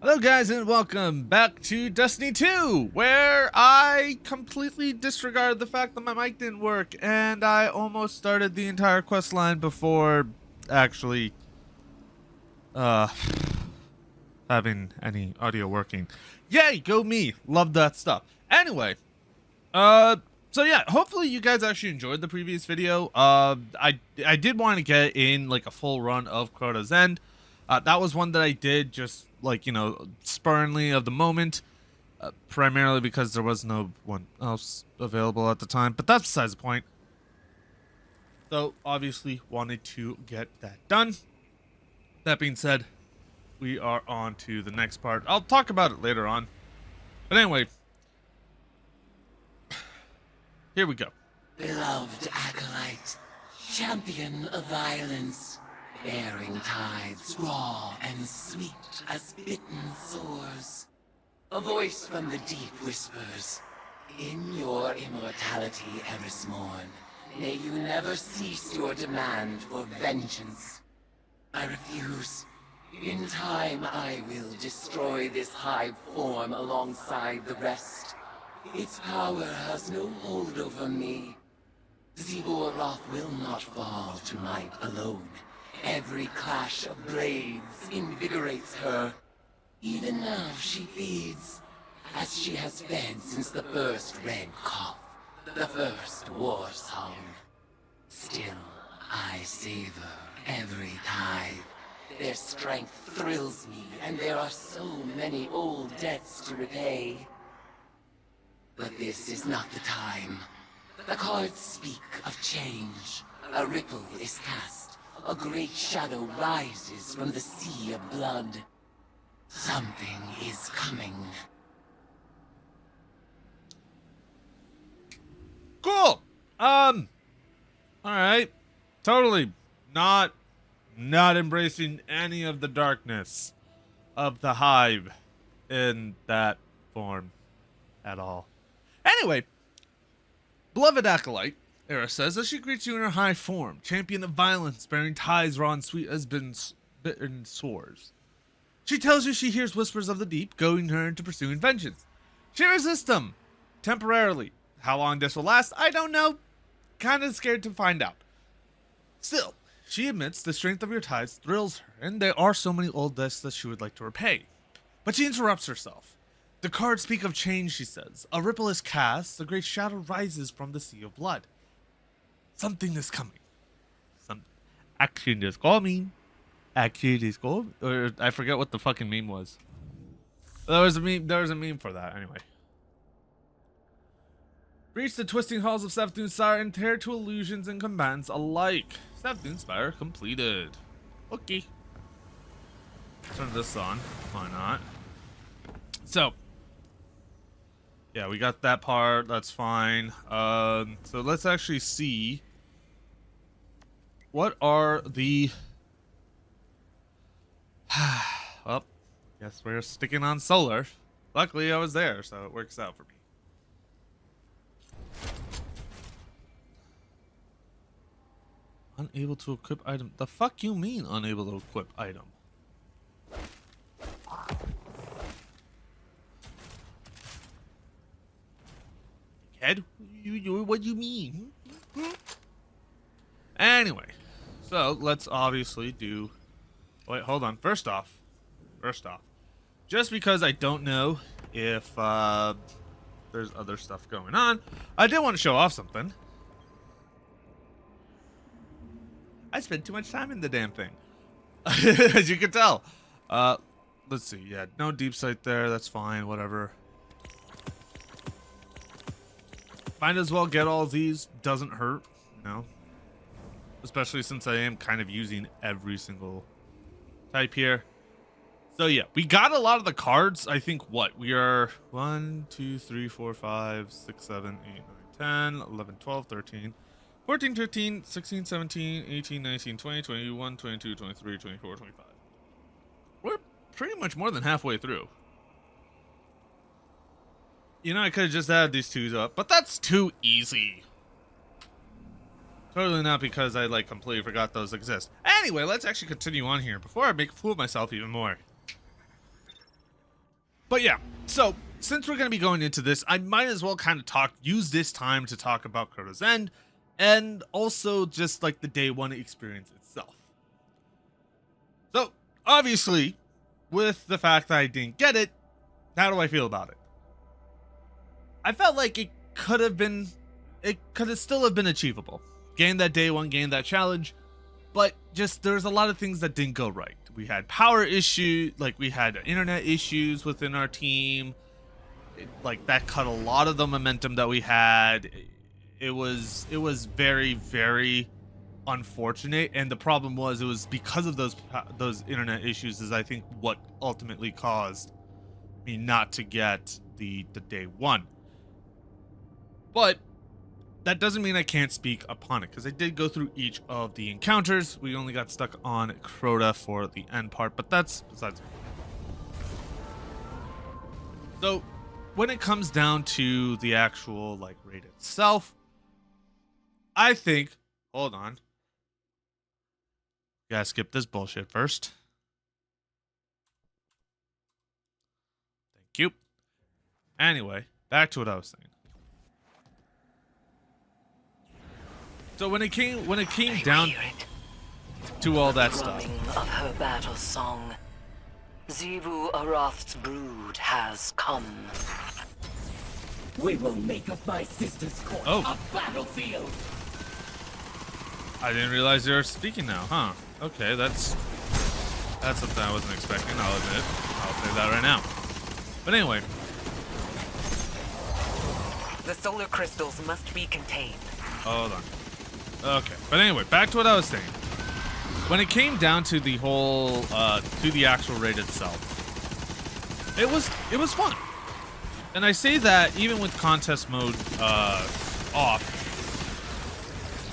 Hello guys and welcome back to Destiny 2, where I completely disregarded the fact that my mic didn't work and I almost started the entire quest line before actually having any audio working. Yay, go me. Love that stuff. Anyway, so yeah, hopefully you guys actually enjoyed the previous video. I did want to get in like a full run of Crota's End. That was one that I did just like, you know, sparingly of the moment, primarily because there was no one else available at the time, but that's besides the point. So obviously wanted to get that done. That being said, we are on to the next part. I'll talk about it later on. But anyway, here we go. Beloved acolyte, champion of violence, bearing tides raw and sweet as bitten sores. A voice from the deep whispers, in your immortality, Erismorn, may you never cease your demand for vengeance. I refuse. In time, I will destroy this hive form alongside the rest. Its power has no hold over me. Xivu will not fall to might alone. Every clash of blades invigorates her. Even now she feeds, as she has fed since the first red cough, the first war song. Still, I savor every tithe. Their strength thrills me, and there are so many old debts to repay. But this is not the time. The cards speak of change. A ripple is cast. A great shadow rises from the sea of blood. Something is coming. Cool. Alright. Totally not embracing any of the darkness of the hive in that form at all. Anyway, beloved acolyte, Era says as she greets you in her high form, champion of violence, bearing ties raw and sweet as bitten sores. She tells you she hears whispers of the deep, goading her into pursuing vengeance. She resists them, temporarily. How long this will last, I don't know. Kinda scared to find out. Still, she admits the strength of your ties thrills her, and there are so many old debts that she would like to repay. But she interrupts herself. The cards speak of change, she says. A ripple is cast, a great shadow rises from the sea of blood. Something is coming. Some action is coming. Action is coming. Or I forget what the fucking meme was. There was a meme for that, anyway. Reach the twisting halls of Sefdun's Spire and tear to illusions and combatants alike. Sefdun's Spire completed. Okay. Turn this on. Why not? So, yeah, we got that part. That's fine. So let's actually see what are the. Well, guess we're sticking on solar. Luckily, I was there, so it works out for me. Unable to equip item. The fuck you mean unable to equip item? Head? What do you mean? Anyway, so let's obviously do. Wait, hold on. First off, just because I don't know if there's other stuff going on, I did want to show off something. I spent too much time in the damn thing, as you can tell. Let's see. Yeah, no deep sight there. That's fine. Whatever. Might as well get all these. Doesn't hurt, you know. Especially since I am kind of using every single type here. So yeah, we got a lot of the cards. I think what we are 1, 2, 3, 4, 5, 6, 7, 8, 9, 10, 11, 12, 13, 14, 15, 16, 17, 18, 19, 20, 21, 22, 23, 24, 25. We're pretty much more than halfway through. You know, I could have just added these twos up, but that's too easy. Totally not because I, like, completely forgot those exist. Anyway, let's actually continue on here before I make a fool of myself even more. But yeah, so since we're going to be going into this, I might as well kind of use this time to talk about Crota's End and also just like the day one experience itself. So obviously, with the fact that I didn't get it, how do I feel about it? I felt like it could have still have been achievable. Gain that day one, gain that challenge, but just there's a lot of things that didn't go right. We had power issues, like we had internet issues within our team. Like that cut a lot of the momentum that we had. It was very, very unfortunate, and the problem was it was because of those internet issues is I think what ultimately caused me not to get the day one. But that doesn't mean I can't speak upon it, because I did go through each of the encounters. We only got stuck on Crota for the end part, but that's besides. So when it comes down to the actual like raid itself, I think, hold on, gotta skip this bullshit first. Thank you. Anyway, back to what I was saying. So when it came down to all that stuff, of her battle song, Xivu Arath's brood has come. We will make of my sister's court a battlefield. I didn't realize you're speaking now, huh? Okay, that's something I wasn't expecting, I'll admit. I'll say that right now. But anyway. The solar crystals must be contained. Hold on. Okay, but anyway, back to what I was saying. When it came down to the whole, to the actual raid itself, it was fun. And I say that even with contest mode, off,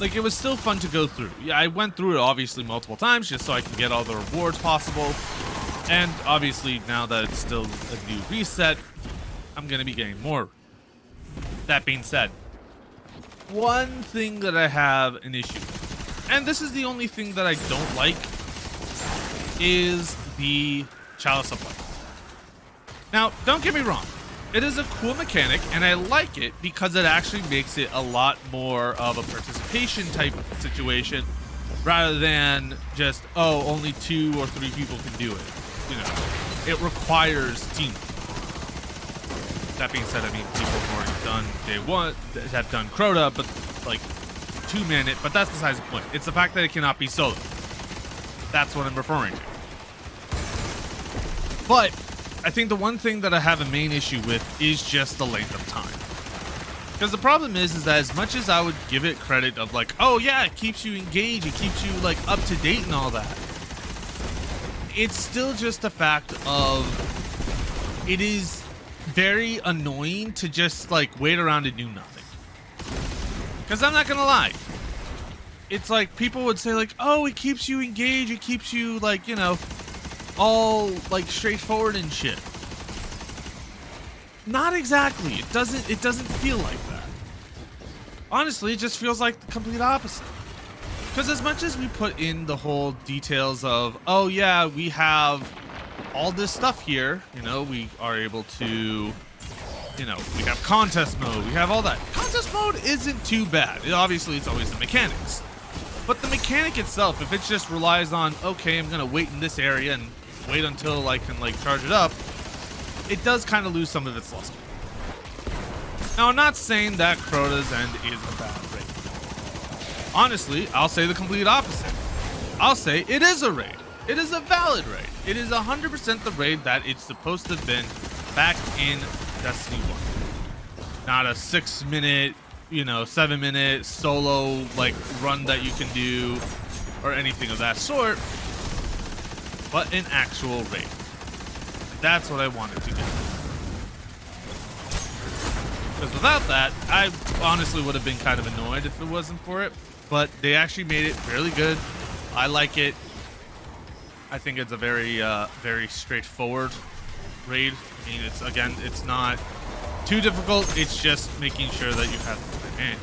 like, it was still fun to go through. Yeah, I went through it obviously multiple times just so I can get all the rewards possible. And obviously now that it's still a new reset, I'm gonna be getting more. That being said, one thing that I have an issue with, and this is the only thing that I don't like, is the Chalice of Life. Now, don't get me wrong. It is a cool mechanic, and I like it because it actually makes it a lot more of a participation type situation rather than just, oh, only 2 or 3 people can do it. You know, it requires teamwork. That being said, I mean, people have already done day one, have done Crota, but like 2-man it, but that's besides the point. It's the fact that it cannot be solo. That's what I'm referring to. But I think the one thing that I have a main issue with is just the length of time. Because the problem is that as much as I would give it credit of like, oh yeah, it keeps you engaged, it keeps you like up to date and all that, it's still just a fact of it is very annoying to just like wait around and do nothing. Because I'm not gonna lie, it's like people would say like, oh, it keeps you engaged, it keeps you like, you know, all like straightforward and shit. Not exactly. It doesn't feel like that. Honestly, it just feels like the complete opposite. Because as much as we put in the whole details of, oh yeah, we have all this stuff here, you know, we are able to, you know, we have contest mode, we have all that. Contest mode isn't too bad. Obviously, it's always the mechanics. But the mechanic itself, if it just relies on, okay, I'm gonna wait in this area and wait until I can like charge it up, it does kind of lose some of its luster. Now, I'm not saying that Crota's End is a bad raid. Honestly, I'll say the complete opposite. I'll say it is a raid. It is a valid raid. It is 100% the raid that it's supposed to have been back in Destiny 1. Not a 6-minute, you know, 7-minute solo like run that you can do or anything of that sort, but an actual raid. That's what I wanted to do. Because without that, I honestly would have been kind of annoyed if it wasn't for it. But they actually made it fairly good. I like it. I think it's a very, very straightforward raid. I mean, it's, again, it's not too difficult. It's just making sure that you have the hand.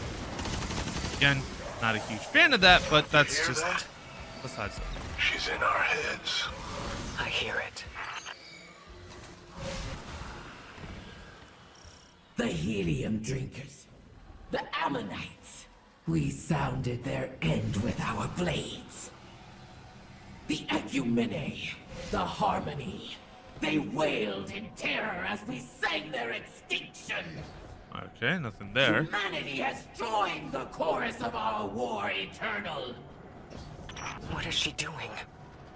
Again, not a huge fan of that, but that's just besides that. She's in our heads. I hear it. The helium drinkers. The Ammonites. We sounded their end with our blades. The Ecumene. The Harmony. They wailed in terror as we sang their extinction. Okay, nothing there. Humanity has joined the chorus of our war eternal. What is she doing?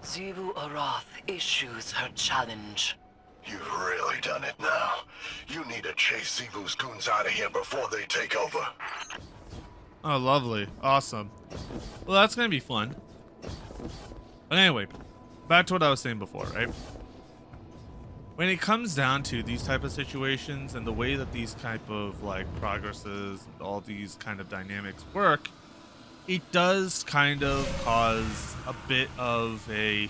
Xivu Arath issues her challenge. You've really done it now. You need to chase Xivu's goons out of here before they take over. Oh, lovely. Awesome. Well, that's gonna be fun. But anyway, back to what I was saying before, right? When it comes down to these type of situations and the way that these type of like progresses, all these kind of dynamics work, it does kind of cause a bit of an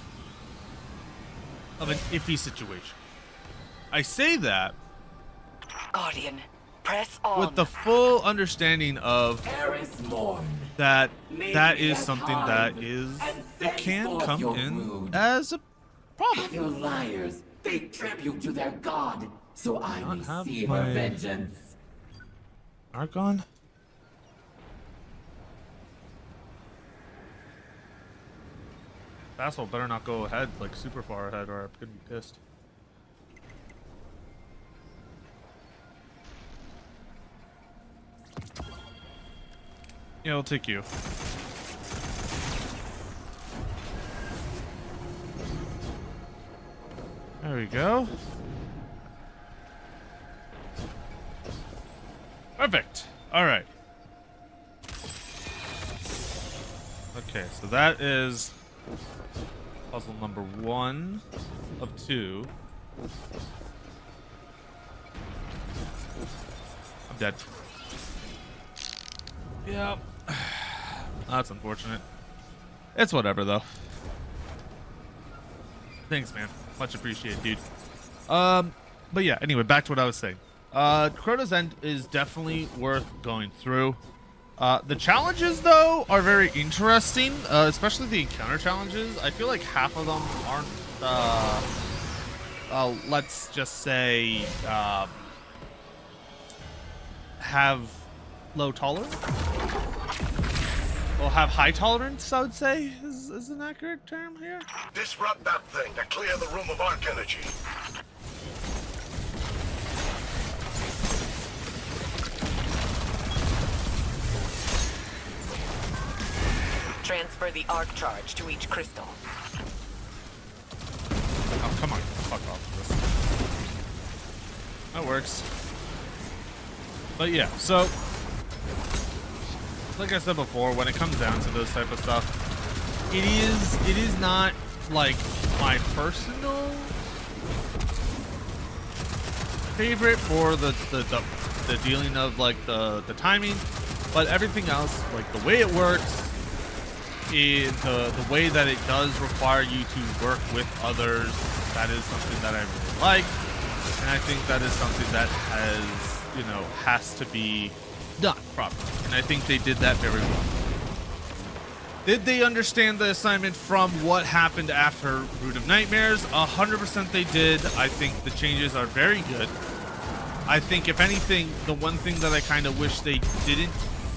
iffy situation. I say that Guardian, press on. with the full understanding of that that is something that is, it can come in as a problem. Your liars, they tribute to their god, so I Not may have see my- her vengeance. Argon? Vassal better not go ahead, like super far ahead, or I'm gonna be pissed. Yeah, I'll take you. There we go. Perfect. All right. Okay, so that is puzzle number 1 of 2. I'm dead. Yep. That's unfortunate. It's whatever, though. Thanks, man. Much appreciated, dude. But yeah, anyway, back to what I was saying. Crota's End is definitely worth going through. The challenges, though, are very interesting, especially the encounter challenges. I feel like half of them aren't, let's just say, have low tolerance. Well, have high tolerance, I would say, is an accurate term here. Disrupt that thing to clear the room of arc energy. Transfer the arc charge to each crystal. Oh, come on. Fuck off with this. That works. But yeah, so like I said before, when it comes down to those type of stuff, it is not like my personal favorite for the dealing of like the timing, but everything else, like the way it works, the way that it does require you to work with others, that is something that I really like, and I think that is something that has to be done properly, and I think they did that very well. Did they understand the assignment from what happened after Root of Nightmares? 100% they did. I think the changes are very good. I think if anything, the one thing that I kind of wish they didn't,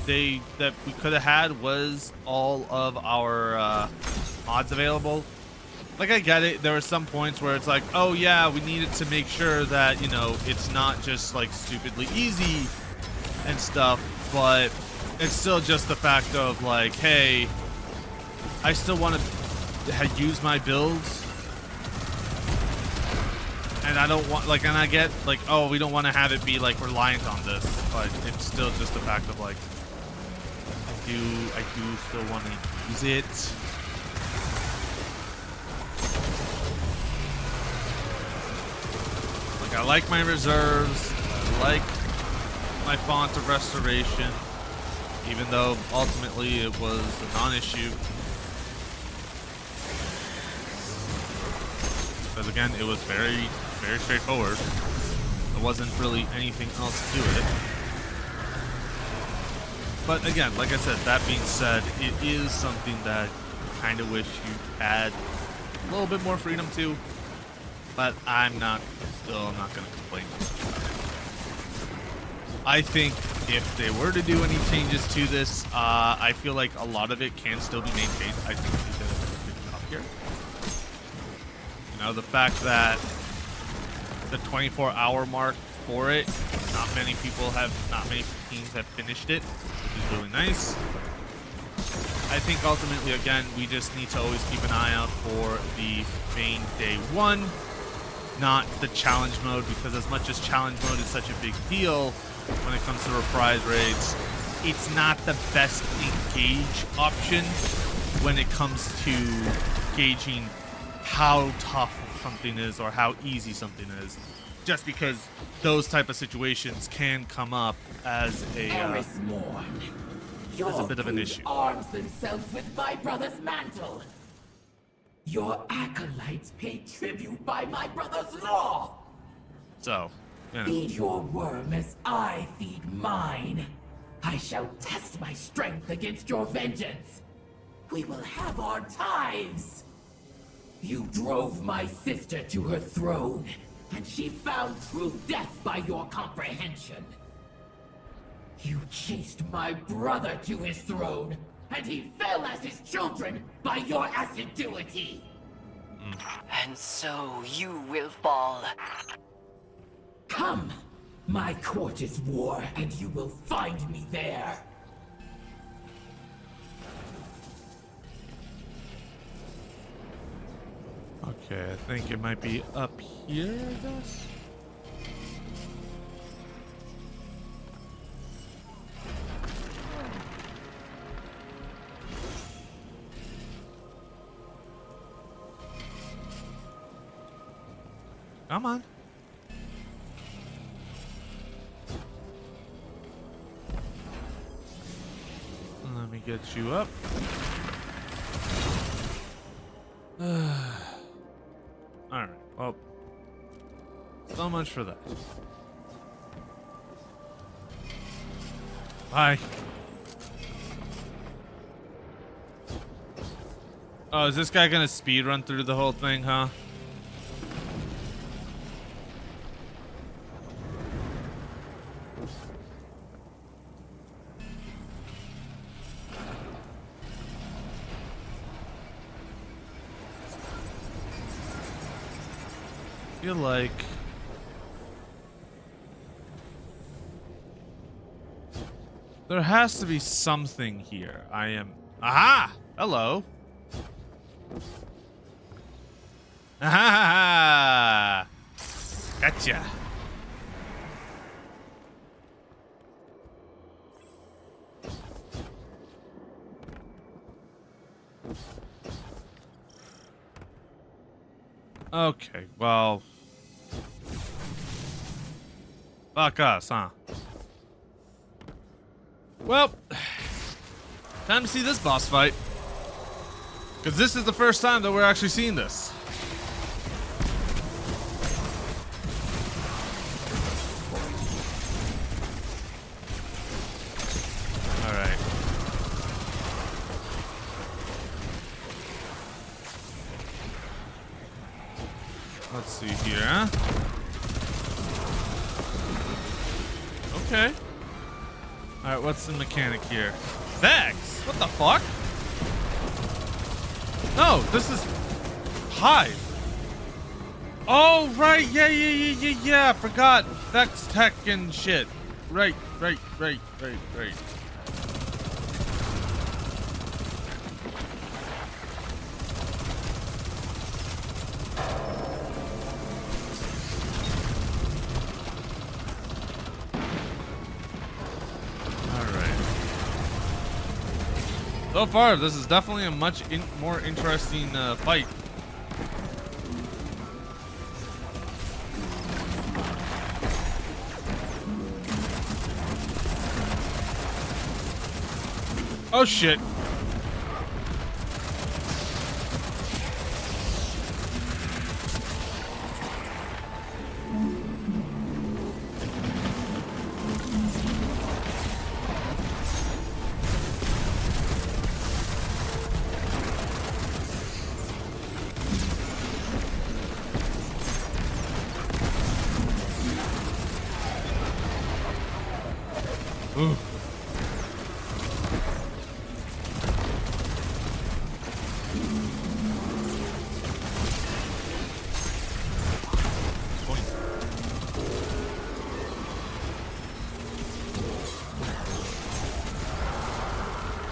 that we could have had was all of our mods available. Like, I get it, there were some points where it's like, oh yeah, we needed to make sure that, it's not just like stupidly easy and stuff, but it's still just the fact of like, hey, I still want to use my builds, and I don't want, like, and I get like, oh, we don't want to have it be like reliant on this, but it's still just the fact of like, I do still want to use it. Like, I like my reserves, I like my font of restoration, even though ultimately it was a non-issue. Because again, it was very, very straightforward. There wasn't really anything else to it. But again, like I said, that being said, it is something that I kind of wish you had a little bit more freedom to. But I'm still not going to complain. I think if they were to do any changes to this, I feel like a lot of it can still be maintained. I think they did a good job here. You know, the fact that the 24-hour mark for it, not many teams have finished it, which is really nice. I think ultimately, again, we just need to always keep an eye out for the main day one, not the challenge mode, because as much as challenge mode is such a big deal when it comes to reprise raids, it's not the best engage option when it comes to gauging how tough something is or how easy something is, just because those type of situations can come up as a bit of an issue. Arms themselves with my brother's mantle. Your acolytes pay tribute by my brother's law. So, you know. Feed your worm as I feed mine. I shall test my strength against your vengeance. We will have our times. You drove my sister to her throne, and she found true death by your comprehension. You chased my brother to his throne, and he fell as his children by your assiduity. And so you will fall. Come! My court is war, and you will find me there. Okay, I think it might be up here, I guess. Come on. Let me get you up. Alright, well, so much for that. Bye. Oh, is this guy gonna speed run through the whole thing, huh? I feel like there has to be something here. Aha! Hello. Aha! Gotcha. Okay, well, fuck us, huh? Well, time to see this boss fight. Because this is the first time that we're actually seeing this. Alright. Let's see here. Okay. Alright, what's the mechanic here? Vex? What the fuck? No, this is Hive. Oh, right. Yeah. Forgot. Vex tech and shit. Right. So far, this is definitely a much more interesting fight. Oh shit. Ooh.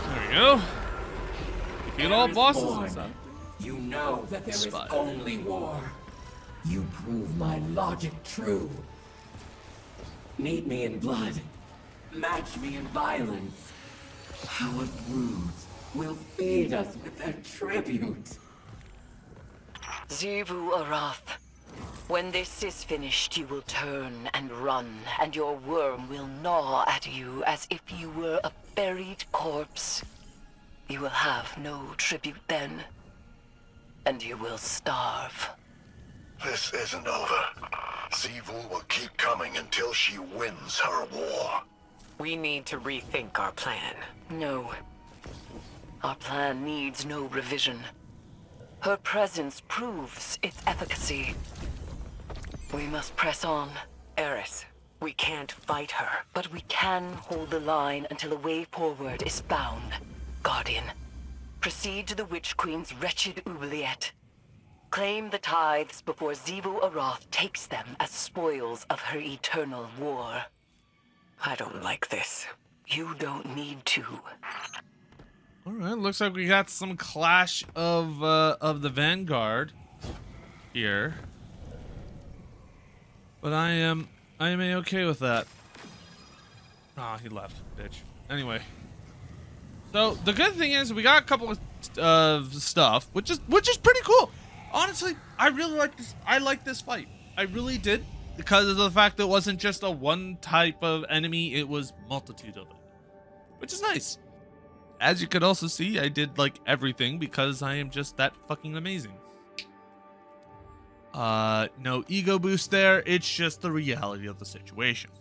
There we go. Defeat all bosses and stuff. You know that there is Spot. only war. You prove my logic true. Need me in blood. Match me in violence. Our broods will feed us with their tribute. Xivu Arath. When this is finished, you will turn and run, and your worm will gnaw at you as if you were a buried corpse. You will have no tribute then, and you will starve. This isn't over. Xivu will keep coming until she wins her war. We need to rethink our plan. No. Our plan needs no revision. Her presence proves its efficacy. We must press on. Eris, we can't fight her. But we can hold the line until a way forward is found. Guardian, proceed to the Witch Queen's wretched oubliette. Claim the tithes before Xivu Arath takes them as spoils of her eternal war. I don't like this. You don't need to. All right, looks like we got some clash of the Vanguard here, but I am okay with that. Ah, he left, bitch. Anyway, so the good thing is we got a couple of stuff, which is pretty cool. Honestly, I really like this. I like this fight. I really did, because of the fact that it wasn't just a one type of enemy; it was multitude of it, which is nice. As you could also see, I did like everything because I am just that fucking amazing. No ego boost there. It's just the reality of the situation.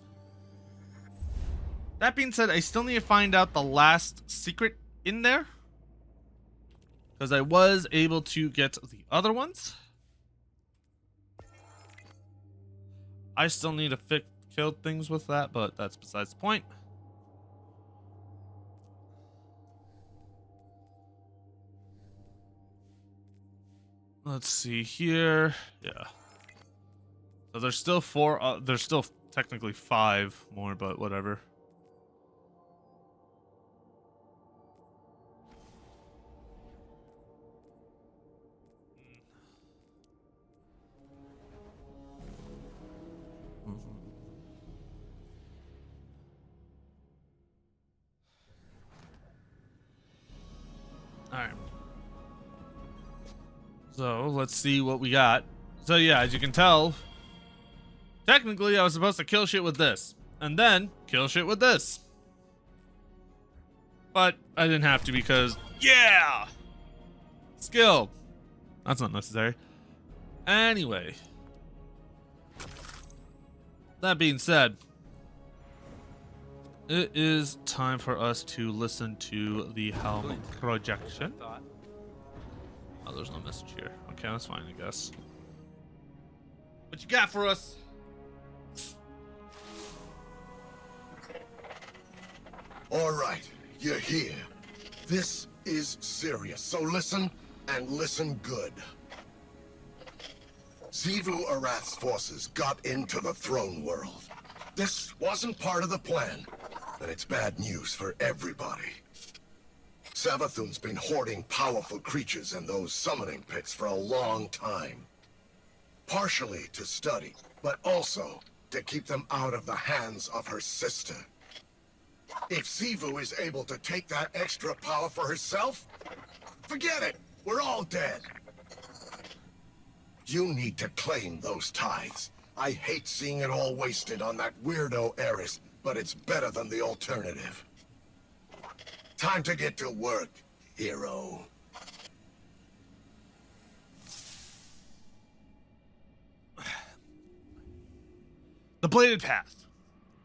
That being said, I still need to find out the last secret in there, because I was able to get the other ones. I still need to kill things with that, but that's besides the point. Let's see here. Yeah. So there's still four. There's still technically 5 more, but whatever. All right. So let's see what we got. So yeah, as you can tell, technically I was supposed to kill shit with this and then kill shit with this, but I didn't have to because yeah, skill. That's not necessary. Anyway, that being said, it is time for us to listen to the helm projection. Oh, there's no message here. Okay, that's fine, I guess. What you got for us? All right, you're here. This is serious, so listen, and listen good. Xivu Arath's forces got into the throne world. This wasn't part of the plan, and it's bad news for everybody. Savathun's been hoarding powerful creatures in those summoning pits for a long time. Partially to study, but also to keep them out of the hands of her sister. If Xivu is able to take that extra power for herself, forget it! We're all dead! You need to claim those tithes. I hate seeing it all wasted on that weirdo Eris, but it's better than the alternative. Time to get to work, hero. The Bladed Path.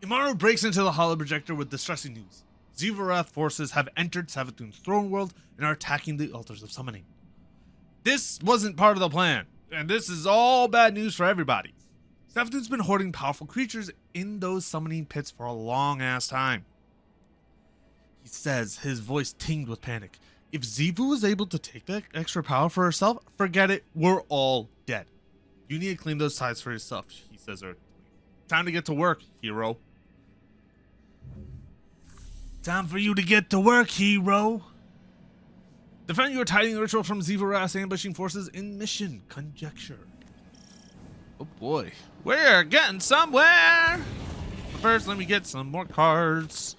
Imaru breaks into the holo projector with distressing news. Xivu Arath forces have entered Savathun's throne world and are attacking the altars of summoning. This wasn't part of the plan, and this is all bad news for everybody. Savathun's been hoarding powerful creatures in those summoning pits for a long ass time. He says, his voice tinged with panic. If Xivu is able to take that extra power for herself, forget it. We're all dead. You need to clean those ties for yourself, he says. Time to get to work, hero. Time for you to get to work, hero. Defend your tiding ritual from Xivu ambushing forces in mission. Conjecture. Oh boy. We're getting somewhere. But first, let me get some more cards.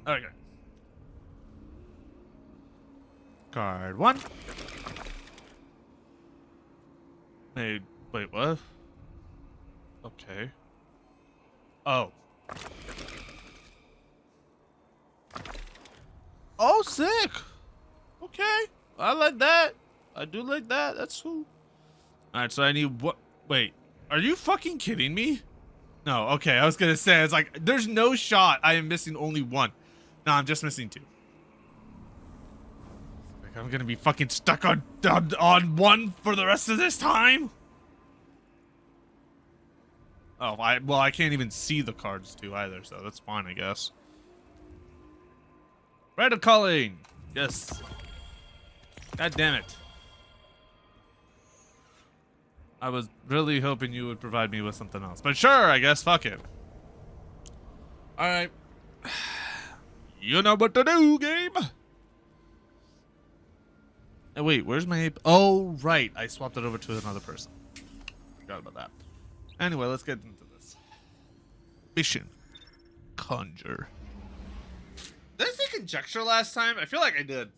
Okay. Card 1. Hey, wait, what? Okay. Oh. Oh, sick. Okay. I like that. I do like that. That's cool. Alright, so I need what? Wait. Are you fucking kidding me? No, okay. I was gonna say, it's like, there's no shot I am missing only one. No, I'm just missing 2. Like, I'm gonna be fucking stuck on one for the rest of this time? Oh, I can't even see the cards too either, so that's fine, I guess. Rite of Calling. Yes. God damn it. I was really hoping you would provide me with something else. But sure, I guess. Fuck it. Alright. You know what to do, game. Oh, wait, where's my... Oh, right. I swapped it over to another person. Forgot about that. Anyway, let's get into this. Mission. Conjure. Did I say conjecture last time? I feel like I did.